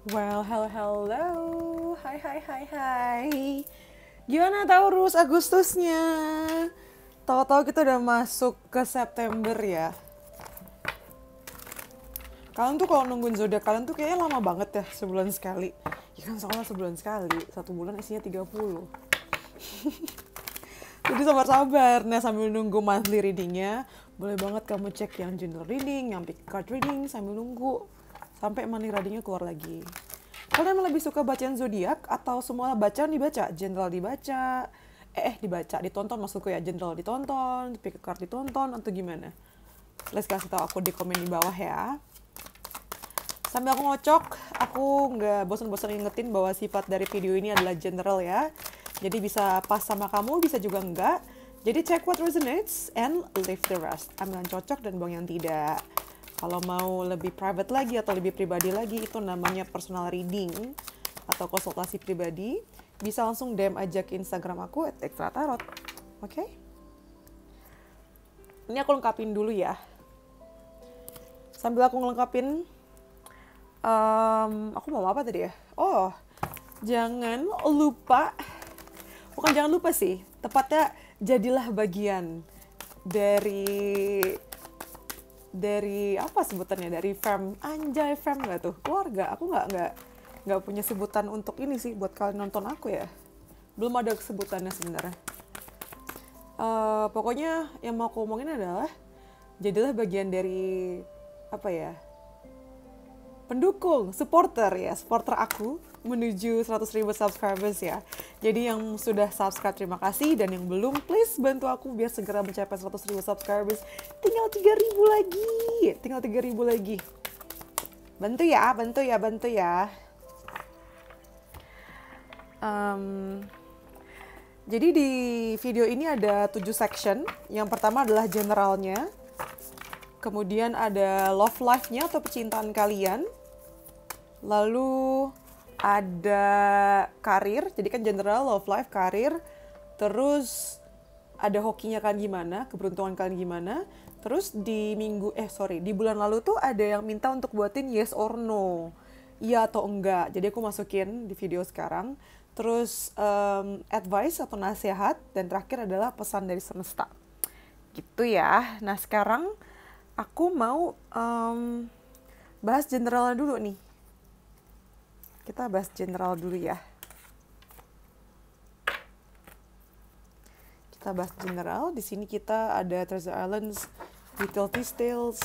Well, hello, hello. Hai, hai, hai, hai. Gimana Taurus Agustusnya? Tahu-tahu kita udah masuk ke September ya. Kalian tuh kalau nungguin zodiak kalian tuh kayaknya lama banget ya, sebulan sekali. Ya kan soalnya sebulan sekali, satu bulan isinya 30. Jadi sabar-sabar. Nah, sambil nunggu monthly readingnya, boleh banget kamu cek yang general reading, yang pick card reading sambil nunggu sampai monthly readingnya keluar lagi. Kalian lebih suka bacaan zodiak atau semua bacaan dibaca? General dibaca, dibaca, ditonton maksudku ya. General ditonton, pick card ditonton, atau gimana? Let's kasih tahu aku di komen di bawah ya. Sambil aku ngocok, aku nggak bosan-bosan ngingetin bahwa sifat dari video ini adalah general ya. Jadi bisa pas sama kamu, bisa juga enggak. Jadi check what resonates and leave the rest. Ambil yang cocok dan buang yang tidak. Kalau mau lebih private lagi atau lebih pribadi lagi, itu namanya personal reading atau konsultasi pribadi. Bisa langsung DM aja ke Instagram aku @extratarot. Oke? Ini aku lengkapin dulu ya. Sambil aku ngelengkapin, aku mau apa tadi ya? Oh, jangan lupa, bukan jangan lupa sih, tepatnya jadilah bagian dari apa sebutannya, dari fam, anjay fam nggak tuh, keluarga. Aku nggak punya sebutan untuk ini sih buat kalian nonton aku ya, belum ada sebutannya sebenarnya. Pokoknya yang mau aku omongin adalah jadilah bagian dari apa ya, pendukung, supporter aku menuju 100.000 subscribers ya. Jadi yang sudah subscribe terima kasih, dan yang belum please bantu aku biar segera mencapai 100.000 subscribers. Tinggal 3.000 lagi. Bantu ya. Jadi di video ini ada 7 section. Yang pertama adalah generalnya. Kemudian ada love life-nya atau percintaan kalian. Lalu ada karir, jadi kan general, love life, karir. Terus ada hokinya kalian gimana, keberuntungan kalian gimana. Terus di di bulan lalu tuh ada yang minta untuk buatin yes or no, iya atau enggak. Jadi aku masukin di video sekarang. Terus advice atau nasihat, dan terakhir adalah pesan dari semesta. Gitu ya. Nah sekarang aku mau bahas generalnya dulu nih. Kita bahas general dulu ya. Kita bahas general. Di sini kita ada Treasure Islands, Utility Tales,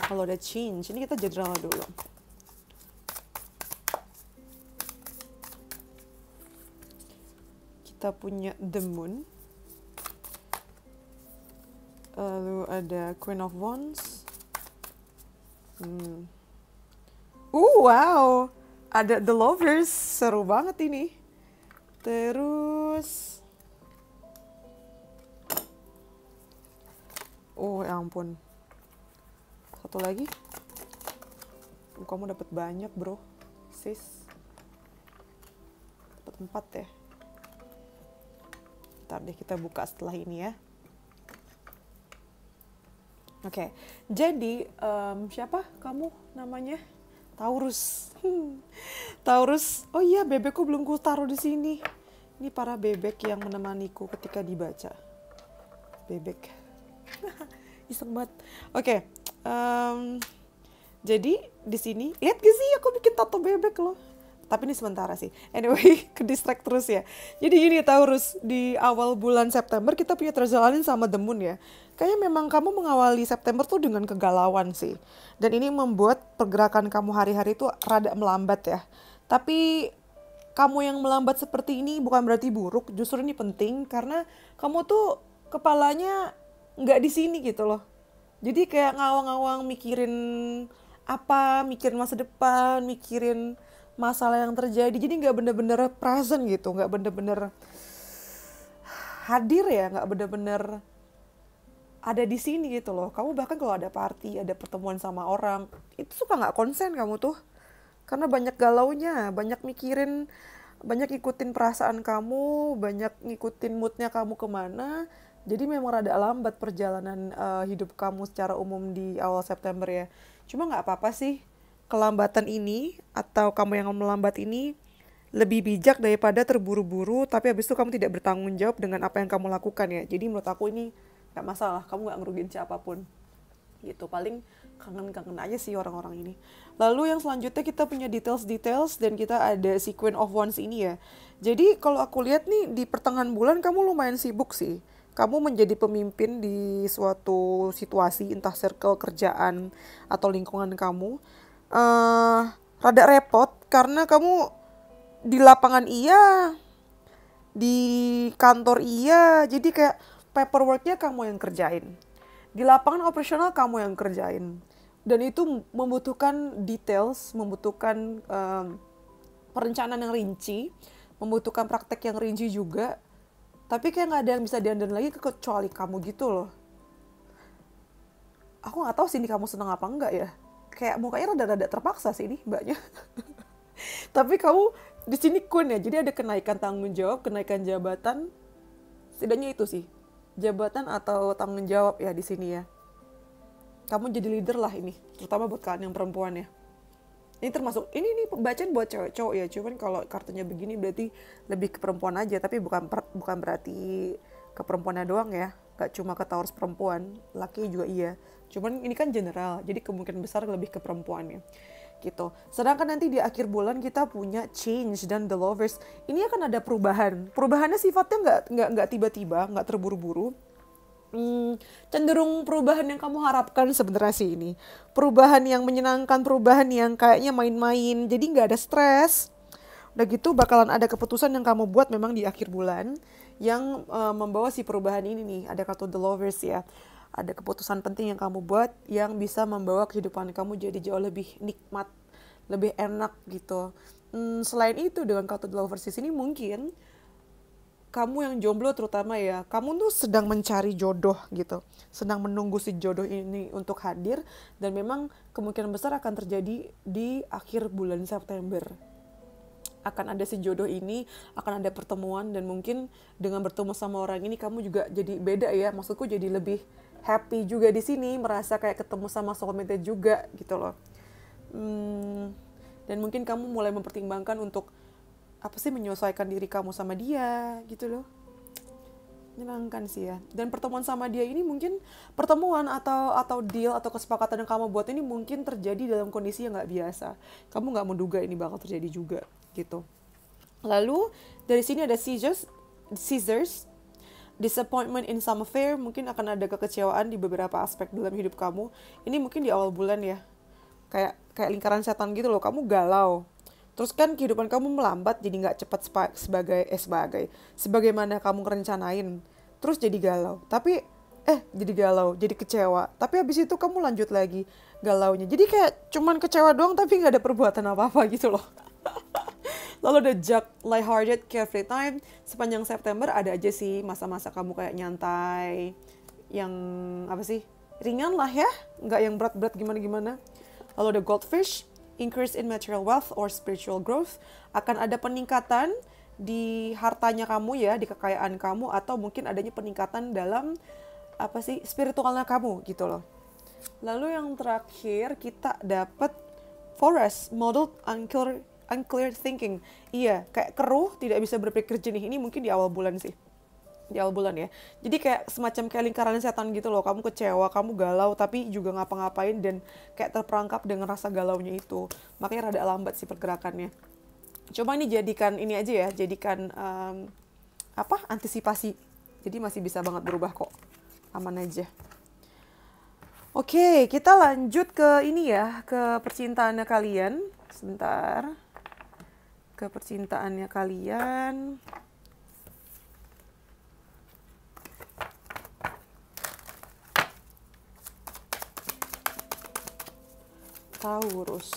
kalau ada change. Ini kita general dulu. Kita punya The Moon. Lalu ada Queen of Wands. Wow. Ada The Lovers, seru banget ini. Terus, oh ya ampun, satu lagi. Kamu dapat banyak bro, sis. Dapat 4 ya. Ntar deh kita buka setelah ini ya. Oke, jadi siapa kamu namanya? Taurus. Taurus. Oh iya, bebekku belum ku taruh di sini. Ini para bebek yang menemaniku ketika dibaca. Bebek. Iseng banget. Oke. Jadi di sini, lihat gak sih aku bikin tato bebek loh. Tapi ini sementara sih. Anyway, ke distract terus ya. Jadi gini Taurus, di awal bulan September kita punya Treasure Island sama The Moon ya. Kayaknya memang kamu mengawali September tuh dengan kegalauan sih. Dan ini membuat pergerakan kamu hari-hari itu rada melambat ya. Tapi kamu yang melambat seperti ini bukan berarti buruk. Justru ini penting karena kamu tuh kepalanya nggak di sini gitu loh. Jadi kayak ngawang-ngawang mikirin mikirin masa depan, mikirin masalah yang terjadi. Jadi nggak bener-bener present gitu, nggak bener-bener hadir ya, nggak bener-bener ada di sini gitu loh. Kamu bahkan kalau ada party, ada pertemuan sama orang, itu suka nggak konsen kamu tuh. Karena banyak galaunya, banyak mikirin, banyak ngikutin perasaan kamu, banyak ngikutin moodnya kamu kemana. Jadi memang rada lambat perjalanan hidup kamu secara umum di awal September ya. Cuma nggak apa-apa sih. kelambatan ini atau kamu yang melambat ini lebih bijak daripada terburu-buru tapi habis itu kamu tidak bertanggung jawab dengan apa yang kamu lakukan ya. Jadi menurut aku ini nggak masalah, kamu nggak ngerugiin siapapun gitu. Paling kangen-kangen aja sih orang-orang ini. Lalu yang selanjutnya kita punya details dan kita ada sequence of ones ini ya. Jadi kalau aku lihat nih di pertengahan bulan kamu lumayan sibuk sih. Kamu menjadi pemimpin di suatu situasi, entah circle kerjaan atau lingkungan kamu. Rada repot karena kamu di lapangan iya, di kantor iya, jadi kayak paperworknya kamu yang kerjain. Di lapangan operasional kamu yang kerjain. Dan itu membutuhkan details, membutuhkan perencanaan yang rinci, membutuhkan praktek yang rinci juga. Tapi kayak nggak ada yang bisa diandalkan lagi kecuali kamu gitu loh. Aku nggak tahu sih ini kamu senang apa enggak ya. Kayak mukanya rada-rada terpaksa sih ini mbaknya. Tapi kamu di sini kun ya, jadi ada kenaikan tanggung jawab, kenaikan jabatan. Setidaknya itu sih, jabatan atau tanggung jawab ya di sini ya. Kamu jadi leader lah ini, terutama buat kalian yang perempuan ya. Ini termasuk, ini bacaan buat cewek-cowok ya, cuman kalau kartunya begini berarti lebih ke perempuan aja, tapi bukan berarti ke perempuannya doang ya. Gak cuma ke Taurus perempuan, laki juga iya. Cuman ini kan general, jadi kemungkinan besar lebih ke perempuan ya. Gitu. Sedangkan nanti di akhir bulan kita punya change dan the lovers. Ini akan ada perubahan. Perubahannya sifatnya nggak tiba-tiba, nggak terburu-buru. Cenderung perubahan yang kamu harapkan sebenarnya sih ini. Perubahan yang menyenangkan, perubahan yang kayaknya main-main. Jadi nggak ada stres. Udah gitu bakalan ada keputusan yang kamu buat memang di akhir bulan yang membawa si perubahan ini nih. Ada kartu the lovers ya. Ada keputusan penting yang kamu buat yang bisa membawa kehidupan kamu jadi jauh lebih nikmat, lebih enak gitu. Selain itu dengan kartu the lovers di sini mungkin kamu yang jomblo terutama ya, kamu tuh sedang mencari jodoh gitu. Sedang menunggu si jodoh ini untuk hadir dan memang kemungkinan besar akan terjadi di akhir bulan September. Akan ada si jodoh ini, akan ada pertemuan dan mungkin dengan bertemu sama orang ini kamu juga jadi beda ya. Maksudku jadi lebih happy juga di sini, merasa kayak ketemu sama soulmate juga gitu loh. Dan mungkin kamu mulai mempertimbangkan untuk apa sih menyesuaikan diri kamu sama dia gitu loh. Menyenangkan sih ya. Dan pertemuan sama dia ini mungkin pertemuan atau deal atau kesepakatan yang kamu buat ini mungkin terjadi dalam kondisi yang nggak biasa. Kamu nggak menduga ini bakal terjadi juga gitu. Lalu dari sini ada scissors, disappointment in some affair, mungkin akan ada kekecewaan di beberapa aspek dalam hidup kamu. Ini mungkin di awal bulan ya. Kayak lingkaran setan gitu loh, kamu galau. Terus kan kehidupan kamu melambat jadi nggak cepat sebagaimana kamu rencanain. Terus jadi galau. Jadi galau, jadi kecewa. Tapi habis itu kamu lanjut lagi galaunya. Jadi kayak cuman kecewa doang tapi nggak ada perbuatan apa-apa gitu loh. Lalu ada Jug, lighthearted, carefree time. Sepanjang September ada aja sih masa-masa kamu kayak nyantai. Yang apa sih? Ringan lah ya. Nggak yang berat-berat gimana-gimana. Lalu ada goldfish, increase in material wealth or spiritual growth. Akan ada peningkatan di hartanya kamu ya, di kekayaan kamu. Atau mungkin adanya peningkatan dalam spiritualnya kamu gitu loh. Lalu yang terakhir kita dapat forest, modeled unclear thinking. Iya, kayak keruh, tidak bisa berpikir jernih. Ini mungkin di awal bulan sih. Di awal bulan ya. Jadi kayak semacam kayak lingkaran setan gitu loh. Kamu kecewa, kamu galau, tapi juga ngapa-ngapain dan kayak terperangkap dengan rasa galaunya itu. Makanya rada lambat sih pergerakannya. Coba ini jadikan ini aja ya, jadikan antisipasi. Jadi masih bisa banget berubah kok. Aman aja. Oke, kita lanjut ke ini ya, ke percintaannya kalian. Sebentar. Ke percintaannya kalian. Taurus.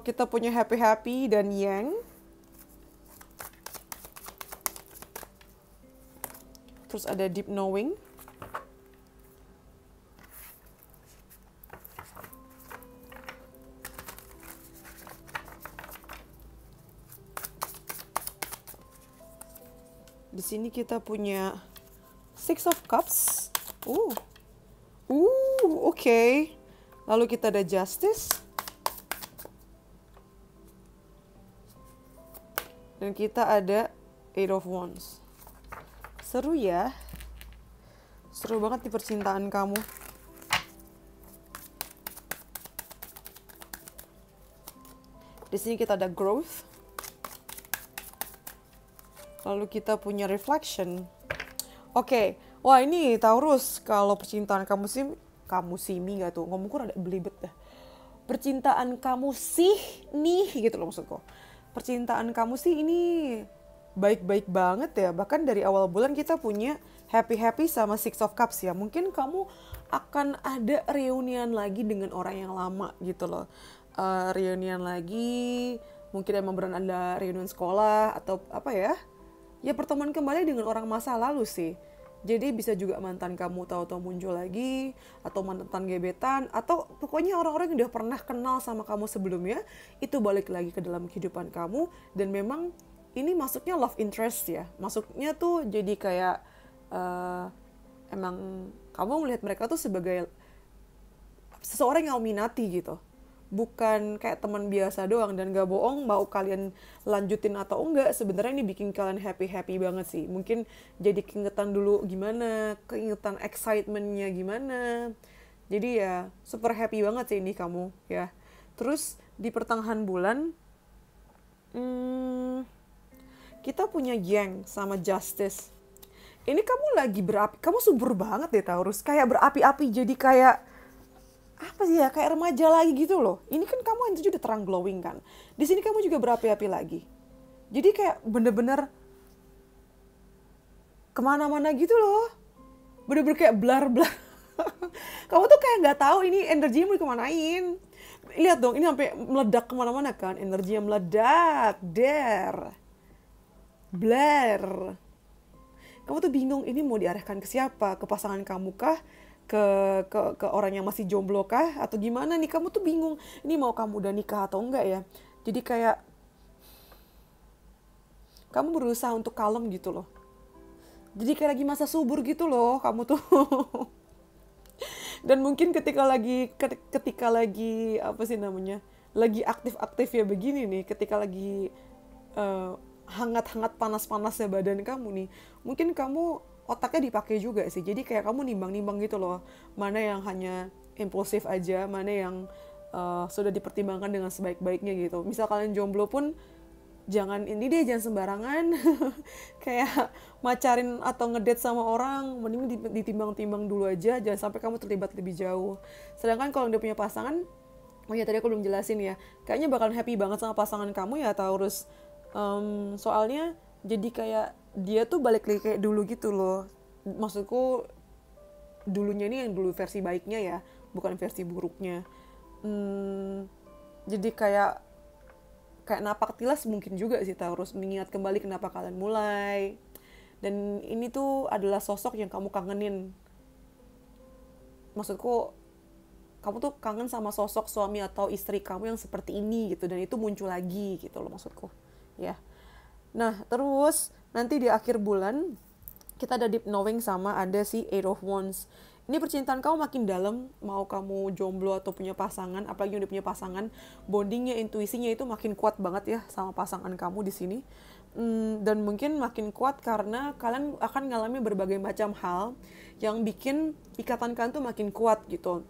Kita punya happy dan yang. Terus ada deep knowing. Di sini kita punya Six of Cups. oke. Lalu kita ada Justice. Dan kita ada Eight of Wands. Seru ya. Seru banget di percintaan kamu. Di sini kita ada Growth. Lalu kita punya Reflection. Oke. Wah, ini Taurus, kalau percintaan kamu sih nggak tuh, ngomongku rada belibet dah. Percintaan kamu sih nih gitu loh maksudku. Percintaan kamu sih ini baik-baik banget ya. Bahkan dari awal bulan kita punya happy sama Six of Cups ya. Mungkin kamu akan ada reunian lagi dengan orang yang lama gitu loh. Reunian lagi, mungkin emang beneran ada reunian sekolah atau apa ya. Ya pertemuan kembali dengan orang masa lalu sih. Jadi bisa juga mantan kamu tahu-tahu muncul lagi, atau mantan gebetan, atau pokoknya orang-orang yang udah pernah kenal sama kamu sebelumnya, itu balik lagi ke dalam kehidupan kamu, dan memang ini masuknya love interest ya. Masuknya tuh jadi kayak, emang kamu melihat mereka tuh sebagai seseorang yang minati gitu. Bukan kayak teman biasa doang, dan gak bohong mau kalian lanjutin atau enggak, sebenarnya ini bikin kalian happy banget sih. Mungkin jadi keingetan dulu gimana, keingetan excitementnya gimana. Jadi ya super happy banget sih ini kamu ya. Terus di pertengahan bulan kita punya Yang sama Justice. Ini kamu lagi berapi, kamu subur banget deh Taurus, kayak berapi-api, jadi kayak apa sih ya, kayak remaja lagi gitu loh. Ini kan kamu yang udah terang glowing kan. Di sini kamu juga berapi-api lagi. Jadi kayak bener-bener kemana-mana gitu loh. Bener-bener kayak blar-blar. Kamu tuh kayak nggak tahu ini energinya mau kemanain. Lihat dong, ini sampai meledak kemana-mana kan. Energinya meledak, blar. Kamu tuh bingung ini mau diarahkan ke siapa? Ke pasangan kamu kah? Ke orang yang masih jomblo kah atau gimana nih, kamu tuh bingung ini mau kamu udah nikah atau enggak ya. Jadi kayak kamu berusaha untuk kalem gitu loh, jadi kayak lagi masa subur gitu loh kamu tuh. Dan mungkin ketika lagi apa sih namanya, lagi aktif ya begini nih, ketika lagi hangat panas-panasnya badan kamu nih, mungkin kamu otaknya dipakai juga sih. Jadi kayak kamu nimbang gitu loh, mana yang hanya impulsif aja, mana yang sudah dipertimbangkan dengan sebaik-baiknya gitu. Misal kalian jomblo pun jangan sembarangan kayak macarin atau ngedate sama orang, mending ditimbang-timbang dulu aja, jangan sampai kamu terlibat lebih jauh. Sedangkan kalau udah punya pasangan, oh ya tadi aku belum jelasin ya, kayaknya bakalan happy banget sama pasangan kamu ya Taurus. Soalnya jadi kayak dia tuh balik lagi kayak dulu gitu loh. Maksudku dulunya ini yang dulu versi baiknya ya, bukan versi buruknya. Jadi kayak napak tilas mungkin juga sih Taurus, mengingat kembali kenapa kalian mulai. Dan ini tuh adalah sosok yang kamu kangenin. Maksudku kamu tuh kangen sama sosok suami atau istri kamu yang seperti ini gitu, dan itu muncul lagi gitu loh maksudku ya. Nah terus nanti di akhir bulan kita ada deep knowing sama ada si Eight of Wands. Ini percintaan kamu makin dalam, mau kamu jomblo atau punya pasangan, apalagi udah punya pasangan, bondingnya, intuisinya itu makin kuat banget ya sama pasangan kamu di sini. Dan mungkin makin kuat karena kalian akan mengalami berbagai macam hal yang bikin ikatan kalian tuh makin kuat gitu.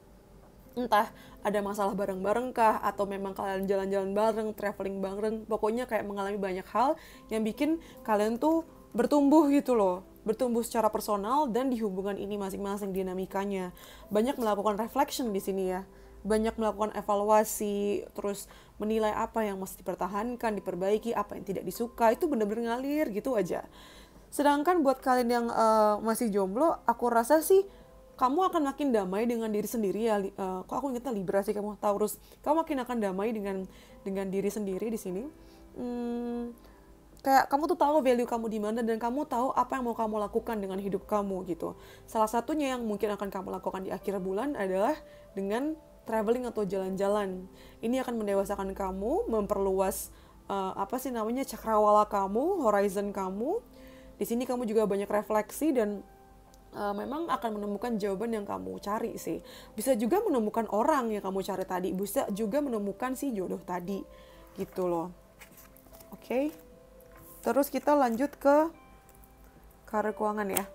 Entah ada masalah bareng-bareng kah, atau memang kalian jalan-jalan bareng, traveling bareng, pokoknya kayak mengalami banyak hal yang bikin kalian tuh bertumbuh gitu loh, bertumbuh secara personal dan di hubungan ini masing-masing dinamikanya. Banyak melakukan reflection di sini ya, banyak melakukan evaluasi, terus menilai apa yang mesti dipertahankan, diperbaiki, apa yang tidak disuka, itu bener-bener ngalir gitu aja. Sedangkan buat kalian yang masih jomblo, aku rasa sih kamu akan makin damai dengan diri sendiri ya. Kok aku ingetnya Libra sih kamu, Taurus. Kamu makin akan damai dengan diri sendiri di sini. Kayak kamu tuh tahu value kamu di mana, dan kamu tahu apa yang mau kamu lakukan dengan hidup kamu gitu. Salah satunya yang mungkin akan kamu lakukan di akhir bulan adalah dengan traveling atau jalan-jalan. Ini akan mendewasakan kamu, memperluas cakrawala kamu, horizon kamu. Di sini kamu juga banyak refleksi dan memang akan menemukan jawaban yang kamu cari sih. Bisa juga menemukan orang yang kamu cari tadi, bisa juga menemukan si jodoh tadi, gitu loh. Oke. Terus kita lanjut ke karir keuangan ya.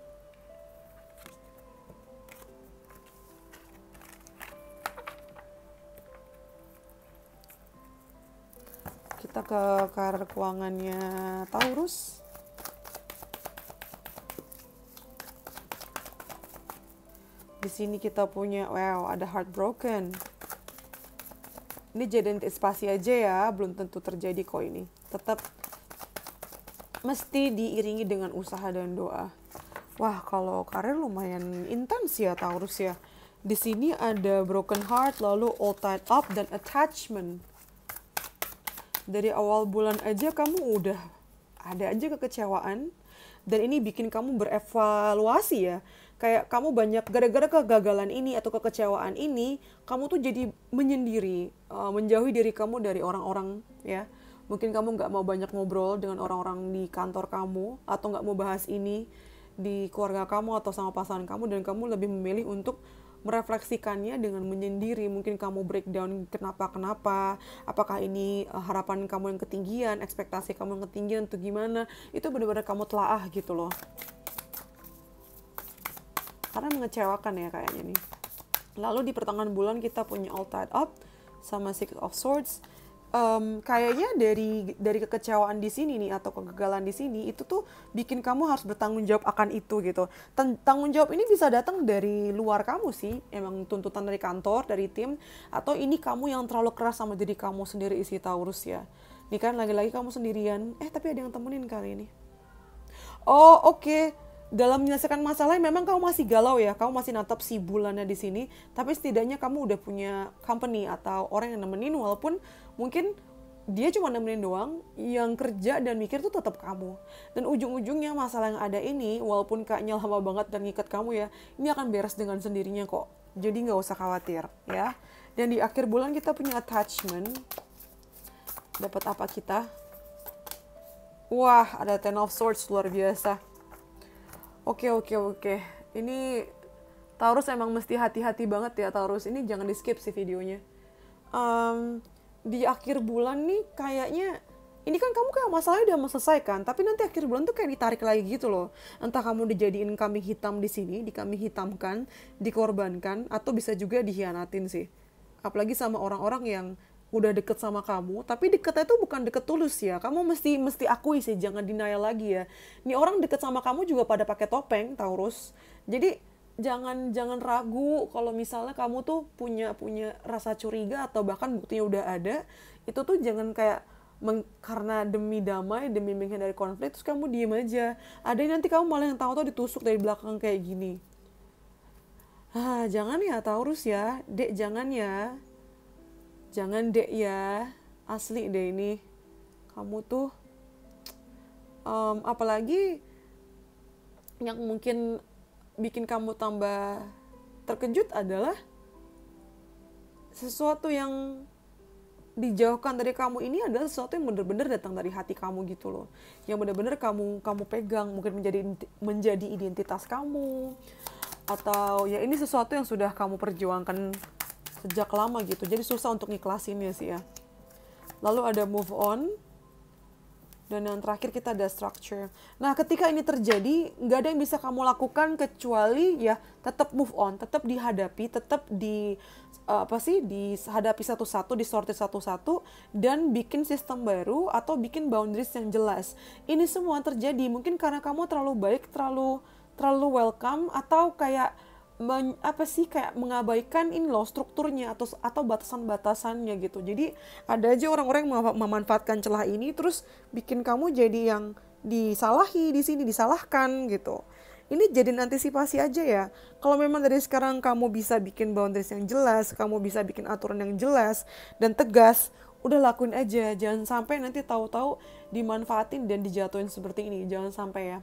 Kita ke karir keuangannya Taurus. Di sini kita punya, wow, ada heartbroken. Ini jadi antisipasi aja ya, belum tentu terjadi kok ini. Tetap mesti diiringi dengan usaha dan doa. Wah, kalau karir lumayan intens ya Taurus ya. Di sini ada broken heart, lalu all tied up, dan attachment. Dari awal bulan aja kamu udah ada aja kekecewaan. Dan ini bikin kamu berevaluasi ya. Kayak kamu banyak, gara-gara kegagalan ini atau kekecewaan ini, kamu tuh jadi menyendiri, menjauhi diri kamu dari orang-orang ya. Mungkin kamu nggak mau banyak ngobrol dengan orang-orang di kantor kamu, atau nggak mau bahas ini di keluarga kamu atau sama pasangan kamu, dan kamu lebih memilih untuk merefleksikannya dengan menyendiri. Mungkin kamu breakdown kenapa, apakah ini harapan kamu yang ketinggian, ekspektasi kamu yang ketinggian, atau gimana, itu benar-benar kamu telaah gitu loh. Karena mengecewakan ya kayaknya nih. Lalu di pertengahan bulan kita punya all tied up sama six of swords. Kayaknya dari kekecewaan di sini nih atau kegagalan di sini itu tuh bikin kamu harus bertanggung jawab akan itu gitu. Tanggung jawab ini bisa datang dari luar kamu sih, emang tuntutan dari kantor, dari tim, atau ini kamu yang terlalu keras sama diri kamu sendiri isi Taurus ya. Nih kan lagi-lagi kamu sendirian, tapi ada yang temenin kali ini. Oh oke. Dalam menyelesaikan masalah memang kamu masih galau ya, kamu masih natap si bulannya di sini, tapi setidaknya kamu udah punya company atau orang yang nemenin, walaupun mungkin dia cuma nemenin doang, yang kerja dan mikir tuh tetap kamu. Dan ujung-ujungnya masalah yang ada ini, walaupun kayaknya lama banget dan ngikat kamu ya, ini akan beres dengan sendirinya kok. Jadi nggak usah khawatir ya. Dan di akhir bulan kita punya attachment. Dapat apa kita? Wah, ada Ten of Swords, luar biasa. Oke. Ini Taurus emang mesti hati-hati banget ya Taurus. Ini jangan di skip sih videonya. Di akhir bulan nih kayaknya, ini kan kamu kayak masalahnya udah mau selesai kan, tapi nanti akhir bulan tuh kayak ditarik lagi gitu loh. Entah kamu dijadiin kambing hitam di sini, dikambing hitamkan, dikorbankan, atau bisa juga dikhianatin sih. Apalagi sama orang-orang yang udah deket sama kamu, tapi deketnya tuh bukan deket tulus ya. Kamu mesti akui sih, jangan denial lagi ya. Nih orang deket sama kamu juga pada pakai topeng, Taurus. Jadi jangan ragu kalau misalnya kamu tuh punya rasa curiga atau bahkan buktinya udah ada, itu tuh jangan kayak karena demi damai, demi menghindari konflik terus kamu diem aja. Ada nanti kamu malah yang tahu-tahu ditusuk dari belakang kayak gini. Jangan ya Taurus ya, Dek, jangan ya. Jangan dek ya, asli deh ini. Kamu tuh, apalagi yang mungkin bikin kamu tambah terkejut adalah sesuatu yang dijauhkan dari kamu ini adalah sesuatu yang benar-benar datang dari hati kamu gitu loh. Yang benar-benar kamu pegang, mungkin menjadi identitas kamu. Atau ya ini sesuatu yang sudah kamu perjuangkan sejak lama gitu, jadi susah untuk ngiklasinnya sih ya. Lalu ada move on, dan yang terakhir kita ada structure. Nah ketika ini terjadi, nggak ada yang bisa kamu lakukan kecuali ya tetap move on, tetap dihadapi, tetap dihadapi satu-satu, disortir satu-satu, dan bikin sistem baru atau bikin boundaries yang jelas. Ini semua terjadi mungkin karena kamu terlalu baik, terlalu welcome, atau kayak kayak mengabaikan ini loh strukturnya atau batasan-batasannya gitu. Jadi ada aja orang-orang yang memanfaatkan celah ini terus bikin kamu jadi yang disalahi di sini, disalahkan gitu. Ini jadi antisipasi aja ya. Kalau memang dari sekarang kamu bisa bikin boundaries yang jelas, kamu bisa bikin aturan yang jelas dan tegas, udah lakuin aja. Jangan sampai nanti tahu-tahu dimanfaatin dan dijatuhin seperti ini. Jangan sampai ya.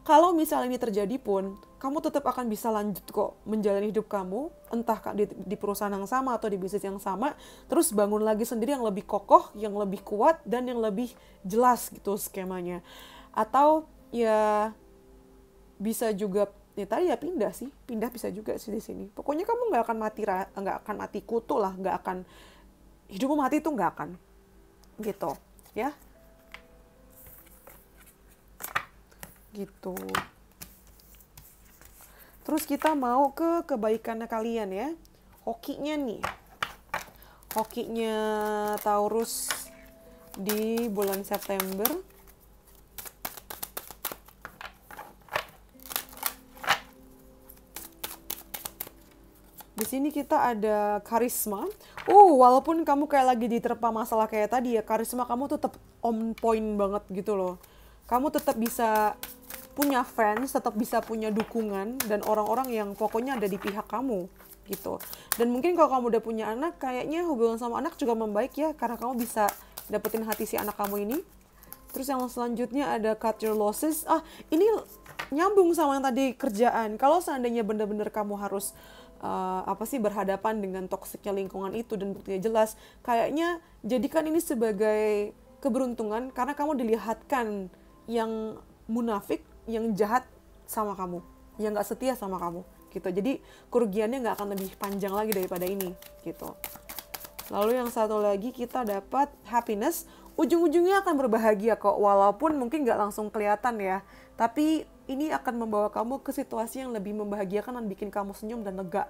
Kalau misalnya ini terjadi pun, kamu tetap akan bisa lanjut kok menjalani hidup kamu, entah di perusahaan yang sama atau di bisnis yang sama, terus bangun lagi sendiri yang lebih kokoh, yang lebih kuat, dan yang lebih jelas gitu skemanya. Atau ya bisa juga ya tadi ya pindah sih, pindah bisa juga sih di sini. Pokoknya kamu nggak akan mati kutu lah, nggak akan hidupmu mati tuh nggak akan, gitu, ya, gitu. Terus kita mau ke kebaikannya kalian ya, hokinya nih, hokinya Taurus di bulan September. Di sini kita ada karisma. Walaupun kamu kayak lagi diterpa masalah kayak tadi ya, karisma kamu tuh tetap on point banget gitu loh. Kamu tetap bisa punya fans, tetap bisa punya dukungan, dan orang-orang yang pokoknya ada di pihak kamu gitu. Dan mungkin kalau kamu udah punya anak, kayaknya hubungan sama anak juga membaik ya, karena kamu bisa dapetin hati si anak kamu ini. Terus yang selanjutnya ada cut your losses. Ini nyambung sama yang tadi kerjaan. Kalau seandainya bener-bener kamu harus berhadapan dengan toksiknya lingkungan itu dan buktinya jelas, kayaknya jadikan ini sebagai keberuntungan karena kamu dilihatkan yang munafik, yang jahat sama kamu, yang nggak setia sama kamu, gitu. Jadi kerugiannya nggak akan lebih panjang lagi daripada ini, gitu. Lalu yang satu lagi kita dapat happiness. Ujung-ujungnya akan berbahagia kok, walaupun mungkin nggak langsung kelihatan ya. Tapi ini akan membawa kamu ke situasi yang lebih membahagiakan dan bikin kamu senyum dan lega,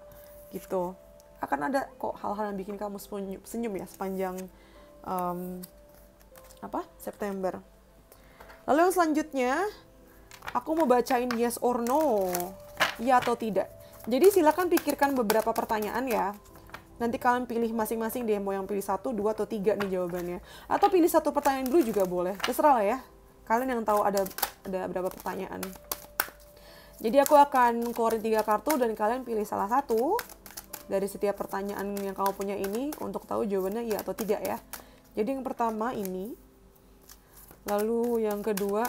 gitu. Akan ada kok hal-hal yang bikin kamu senyum ya sepanjang September. Lalu yang selanjutnya, aku mau bacain yes or no, ya atau tidak. Jadi silakan pikirkan beberapa pertanyaan ya. Nanti kalian pilih masing-masing deh, mau yang pilih 1, 2, atau 3 nih jawabannya. Atau pilih satu pertanyaan dulu juga boleh, terserah lah ya. Kalian yang tahu ada berapa pertanyaan. Jadi aku akan keluarin 3 kartu dan kalian pilih salah satu dari setiap pertanyaan yang kamu punya ini untuk tahu jawabannya iya atau tidak ya. Jadi yang pertama ini, lalu yang kedua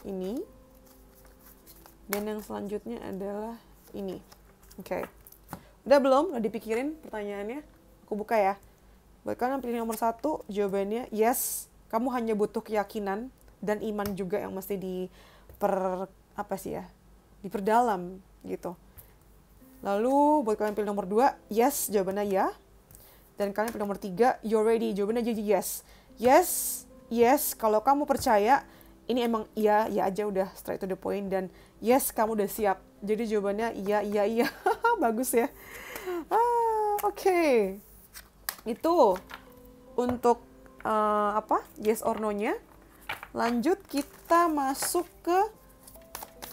ini, dan yang selanjutnya adalah ini. Oke. Udah belum? Udah dipikirin pertanyaannya? Aku buka ya. Buat kalian yang pilih nomor 1, jawabannya yes. Kamu hanya butuh keyakinan dan iman juga yang mesti diperdalam gitu. Lalu buat kalian pilih nomor 2, yes, jawabannya ya. Dan kalian pilih nomor 3, you're ready, jawabannya jadi yes. Yes, kalau kamu percaya, ini emang iya aja, udah straight to the point. Dan yes, kamu udah siap. Jadi jawabannya iya. Bagus ya. Oke. Itu untuk yes or no-nya. Lanjut kita masuk ke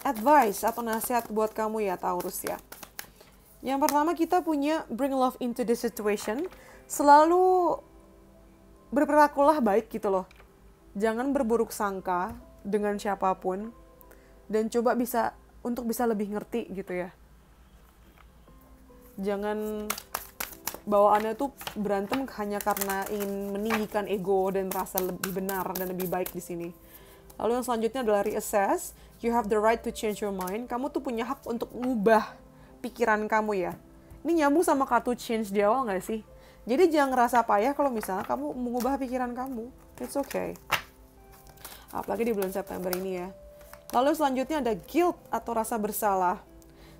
advice atau nasihat buat kamu ya Taurus ya. Yang pertama kita punya bring love into the situation. Selalu berperilakulah baik gitu loh. Jangan berburuk sangka dengan siapapun. Dan coba bisa lebih ngerti gitu ya. Jangan bawaannya tuh berantem hanya karena ingin meninggikan ego dan merasa lebih benar dan lebih baik di sini. Lalu yang selanjutnya adalah reassess. You have the right to change your mind. Kamu tuh punya hak untuk mengubah pikiran kamu ya. Ini nyambung sama kartu change di awal nggak sih? Jadi jangan ngerasa payah kalau misalnya kamu mengubah pikiran kamu. It's okay. Apalagi di bulan September ini ya. Lalu selanjutnya ada guilt atau rasa bersalah.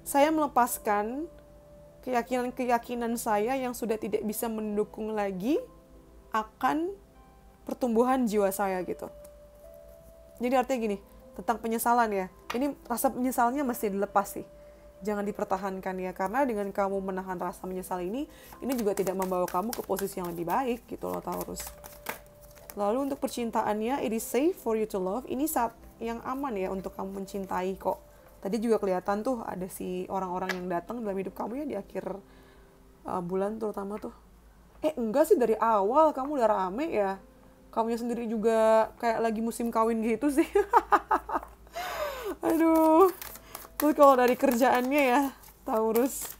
Saya melepaskan keyakinan saya yang sudah tidak bisa mendukung lagi akan pertumbuhan jiwa saya gitu. Jadi artinya gini, tentang penyesalan ya. Ini rasa penyesalnya mesti dilepas sih. Jangan dipertahankan ya, karena dengan kamu menahan rasa menyesal ini juga tidak membawa kamu ke posisi yang lebih baik gitu loh Taurus. Lalu untuk percintaannya, it is safe for you to love. Ini saat yang aman ya untuk kamu mencintai kok. Tadi juga kelihatan tuh ada si orang-orang yang datang dalam hidup kamu ya di akhir bulan terutama tuh. Enggak sih, dari awal kamu udah rame ya. Kamunya sendiri juga kayak lagi musim kawin gitu sih. Aduh. Terus kalau dari kerjaannya ya, Taurus.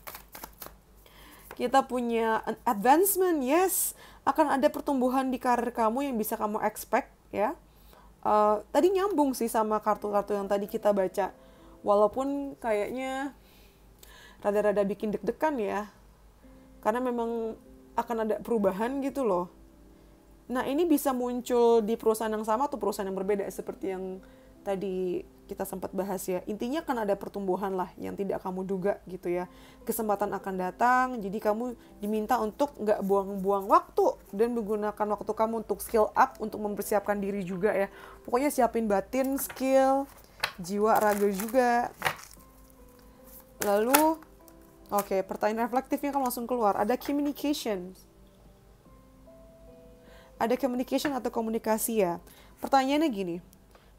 Kita punya advancement, yes. Akan ada pertumbuhan di karir kamu yang bisa kamu expect ya. Tadi nyambung sih sama kartu-kartu yang tadi kita baca. Walaupun kayaknya rada-rada bikin deg-degan ya. Karena memang akan ada perubahan gitu loh. Nah ini bisa muncul di perusahaan yang sama atau perusahaan yang berbeda seperti yang tadi kita sempat bahas ya. Intinya kan ada pertumbuhan lah yang tidak kamu duga gitu ya. Kesempatan akan datang, jadi kamu diminta untuk nggak buang-buang waktu dan menggunakan waktu kamu untuk skill up, untuk mempersiapkan diri juga ya. Pokoknya siapin batin, skill, jiwa, raga juga. Lalu, oke, pertanyaan reflektifnya kamu langsung keluar. Ada communication. Ada communication atau komunikasi ya. Pertanyaannya gini,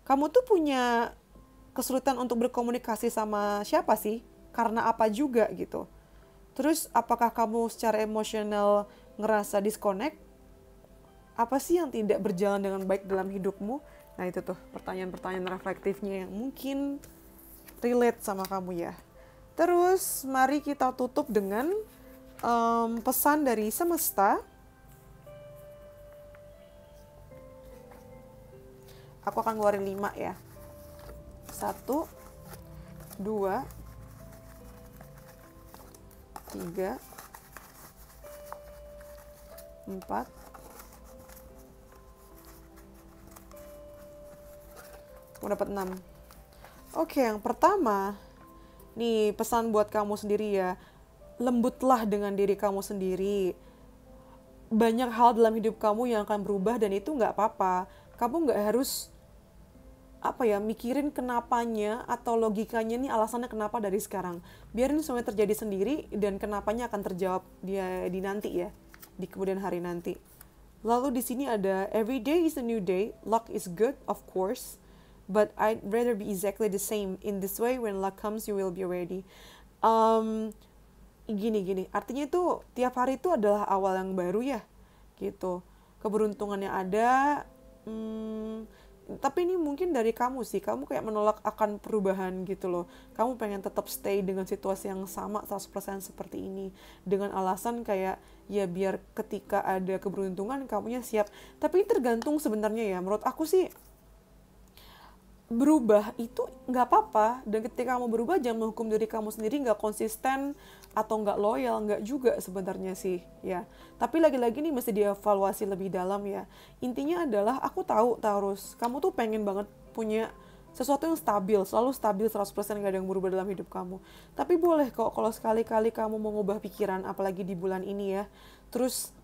kamu tuh punya kesulitan untuk berkomunikasi sama siapa sih? Karena apa juga gitu. Terus apakah kamu secara emosional ngerasa disconnect? Apa sih yang tidak berjalan dengan baik dalam hidupmu? Nah itu tuh pertanyaan-pertanyaan reflektifnya yang mungkin relate sama kamu ya. Terus mari kita tutup dengan pesan dari semesta. Aku akan ngeluarin 5 ya. 1, 2, 3, 4, 6. Dapat 6. Oke, yang pertama, nih pesan buat kamu sendiri ya. Lembutlah dengan diri kamu sendiri. Banyak hal dalam hidup kamu yang akan berubah dan itu nggak apa-apa. Kamu nggak harus mikirin kenapanya atau logikanya nih alasannya kenapa dari sekarang. Biarin semuanya terjadi sendiri dan kenapanya akan terjawab di nanti ya, di kemudian hari nanti. Lalu di sini ada every day is a new day, luck is good of course, but I'd rather be exactly the same. In this way when luck comes you will be ready. Gini, artinya itu tiap hari itu adalah awal yang baru ya, gitu. Keberuntungannya ada. Tapi ini mungkin dari kamu sih, kamu kayak menolak akan perubahan gitu loh. Kamu pengen tetap stay dengan situasi yang sama 100% seperti ini. Dengan alasan kayak, ya biar ketika ada keberuntungan kamunya siap. Tapi tergantung sebenarnya ya, menurut aku sih, berubah itu nggak apa-apa. Dan ketika kamu berubah, jangan menghukum diri kamu sendiri nggak konsisten atau nggak loyal, nggak juga sebenarnya sih ya. Tapi lagi-lagi nih mesti dievaluasi lebih dalam ya. Intinya adalah aku tahu Taurus, kamu tuh pengen banget punya sesuatu yang stabil, selalu stabil 100%, nggak ada yang berubah dalam hidup kamu. Tapi boleh kok kalau sekali-kali kamu mau ngubah pikiran, apalagi di bulan ini ya. Terus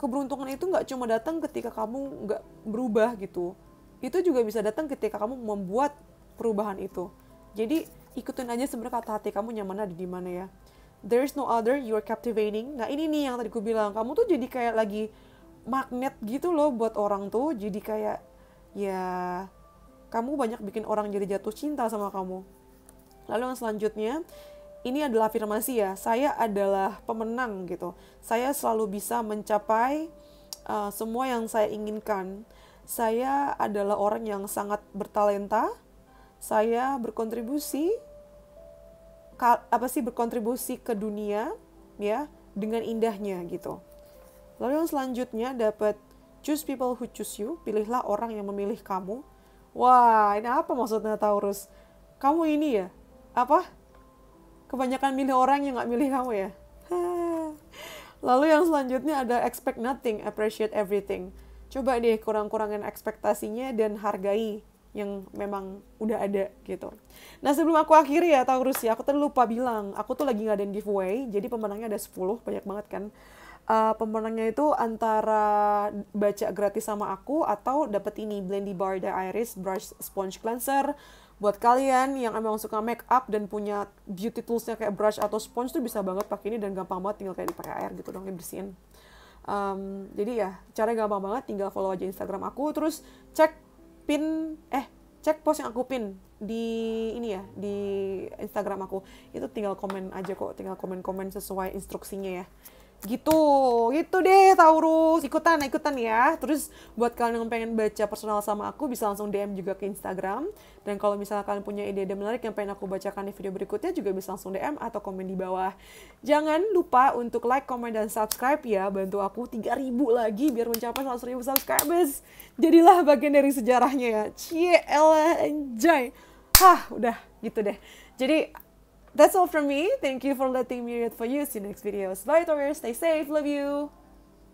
keberuntungan itu nggak cuma datang ketika kamu nggak berubah gitu. Itu juga bisa datang ketika kamu membuat perubahan itu. Jadi ikutin aja sebenarnya kata hati kamu nyaman ada di mana ya. There is no other, you are captivating. Nah ini nih yang tadi aku bilang, kamu tuh jadi kayak lagi magnet gitu loh buat orang tuh. Jadi kayak ya kamu banyak bikin orang jadi jatuh cinta sama kamu. Lalu yang selanjutnya, ini adalah afirmasi ya. Saya adalah pemenang gitu. Saya selalu bisa mencapai semua yang saya inginkan. Saya adalah orang yang sangat bertalenta. Saya berkontribusi ke dunia ya dengan indahnya gitu. Lalu yang selanjutnya dapat choose people who choose you. Pilihlah orang yang memilih kamu. Wah, ini apa maksudnya Taurus? Kamu ini ya? Apa? Kebanyakan milih orang yang gak milih kamu ya? Lalu yang selanjutnya ada expect nothing, appreciate everything. Coba deh kurang-kurangin ekspektasinya dan hargai yang memang udah ada gitu. Nah sebelum aku akhiri ya Taurus ya, aku tadi lupa bilang, aku tuh lagi ngadain giveaway, jadi pemenangnya ada 10, banyak banget kan. Pemenangnya itu antara baca gratis sama aku atau dapat ini Blendy Bar The Iris Brush Sponge Cleanser. Buat kalian yang emang suka make up dan punya beauty toolsnya kayak brush atau sponge tuh bisa banget pakai ini dan gampang banget, tinggal kayak dipakai air gitu dong dibersihin. Jadi ya caranya gampang banget, tinggal follow aja Instagram aku, terus cek post yang aku pin di ini ya di Instagram aku, itu tinggal komen aja kok, tinggal komen sesuai instruksinya ya. Gitu deh Taurus, ikutan ya. Terus buat kalian yang pengen baca personal sama aku bisa langsung DM juga ke Instagram. Dan kalau misalnya kalian punya ide-ide menarik yang pengen aku bacakan di video berikutnya juga bisa langsung DM atau komen di bawah. Jangan lupa untuk like, comment, dan subscribe ya. Bantu aku 3.000 lagi biar mencapai 100.000 subscribers. Jadilah bagian dari sejarahnya ya. Cielah, enjoy. Udah gitu deh. Jadi that's all from me. Thank you for letting me read for you. See you next videos. Bye Taurus. Stay safe. Love you.